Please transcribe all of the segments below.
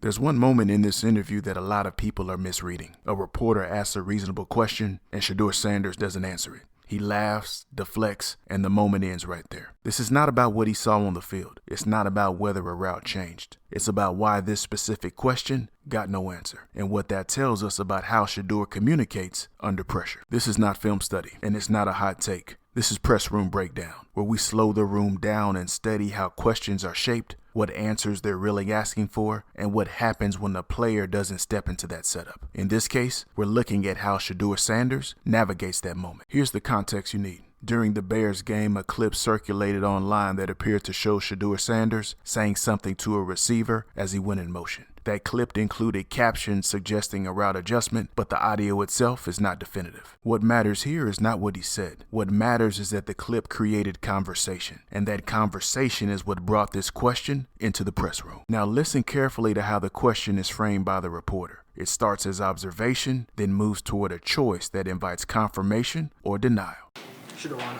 There's one moment in this interview that a lot of people are misreading. A reporter asks a reasonable question, and Shedeur Sanders doesn't answer it. He laughs, deflects, and the moment ends right there. This is not about what he saw on the field. It's not about whether a route changed. It's about why this specific question got no answer, and what that tells us about how Shedeur communicates under pressure. This is not film study, and it's not a hot take. This is press room breakdown, where we slow the room down and study how questions are shaped, what answers they're really asking for, and what happens when the player doesn't step into that setup. In this case, we're looking at how Shedeur Sanders navigates that moment. Here's the context you need. During the Bears game, a clip circulated online that appeared to show Shedeur Sanders saying something to a receiver as he went in motion. That clip included captions suggesting a route adjustment, but the audio itself is not definitive. What matters here is not what he said. What matters is that the clip created conversation, and that conversation is what brought this question into the press room. Now listen carefully to how the question is framed by the reporter. It starts as observation, then moves toward a choice that invites confirmation or denial.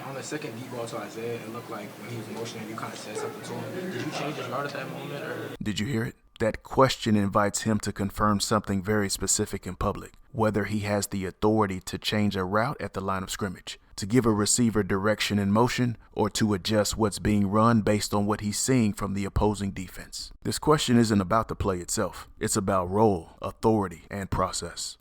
On the second deep ball to Isaiah, it looked like when he was motioning, you kind of said something to him. Did you change his route at that moment? Or? Did you hear it? That question invites him to confirm something very specific in public, whether he has the authority to change a route at the line of scrimmage, to give a receiver direction in motion, or to adjust what's being run based on what he's seeing from the opposing defense. This question isn't about the play itself. It's about role, authority, and process.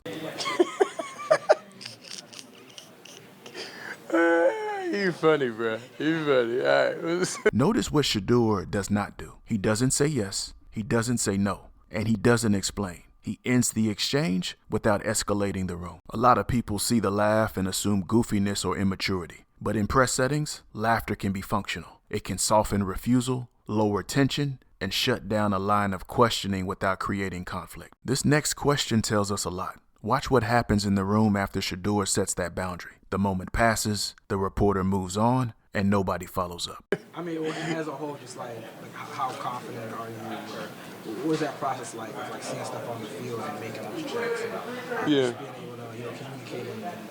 You funny, bro. You funny. All right. Notice what Shedeur does not do. He doesn't say yes. He doesn't say no. And he doesn't explain. He ends the exchange without escalating the room. A lot of people see the laugh and assume goofiness or immaturity. But in press settings, laughter can be functional. It can soften refusal, lower tension, and shut down a line of questioning without creating conflict. This next question tells us a lot. Watch what happens in the room after Shedeur sets that boundary. The moment passes, the reporter moves on, and nobody follows up. I mean, as a whole, just like how confident are you? Or what was that process like? Like seeing stuff on the field and making those checks? And Yeah. Just being able to communicate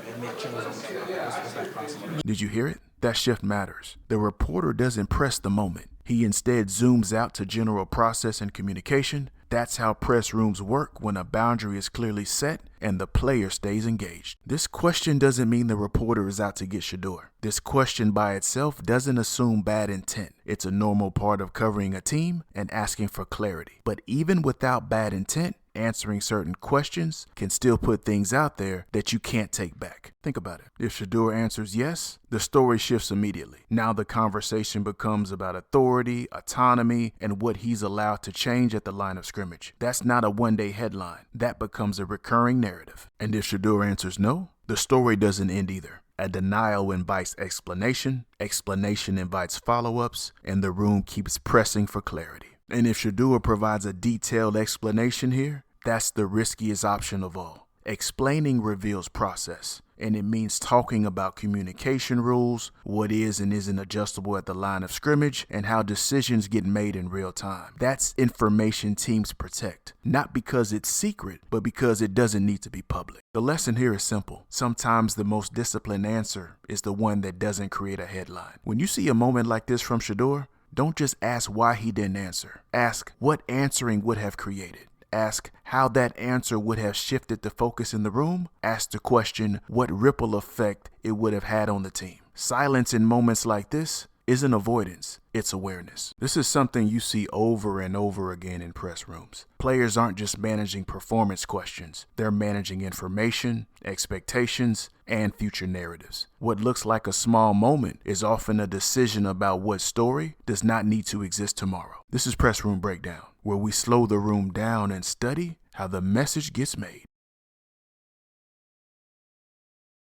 and make changes on the field. What's that process like? Did you hear it? That shift matters. The reporter doesn't press the moment. He instead zooms out to general process and communication. That's how press rooms work when a boundary is clearly set and the player stays engaged. This question doesn't mean the reporter is out to get Shedeur. This question by itself doesn't assume bad intent. It's a normal part of covering a team and asking for clarity. But even without bad intent, answering certain questions can still put things out there that you can't take back. Think about it. If Shedeur answers yes, the story shifts immediately. Now the conversation becomes about authority, autonomy, and what he's allowed to change at the line of scrimmage. That's not a one-day headline. That becomes a recurring narrative. And if Shedeur answers no, the story doesn't end either. A denial invites explanation, explanation invites follow-ups, and the room keeps pressing for clarity. And if Shedeur provides a detailed explanation here, that's the riskiest option of all. Explaining reveals process, and it means talking about communication rules, what is and isn't adjustable at the line of scrimmage, and how decisions get made in real time. That's information teams protect, not because it's secret, but because it doesn't need to be public. The lesson here is simple. Sometimes the most disciplined answer is the one that doesn't create a headline. When you see a moment like this from Shedeur, don't just ask why he didn't answer. Ask what answering would have created. Ask how that answer would have shifted the focus in the room. Ask the question what ripple effect it would have had on the team. Silence in moments like this isn't avoidance, it's awareness. This is something you see over and over again in press rooms. Players aren't just managing performance questions, they're managing information, expectations, and future narratives. What looks like a small moment is often a decision about what story does not need to exist tomorrow. This is Press Room Breakdown, where we slow the room down and study how the message gets made.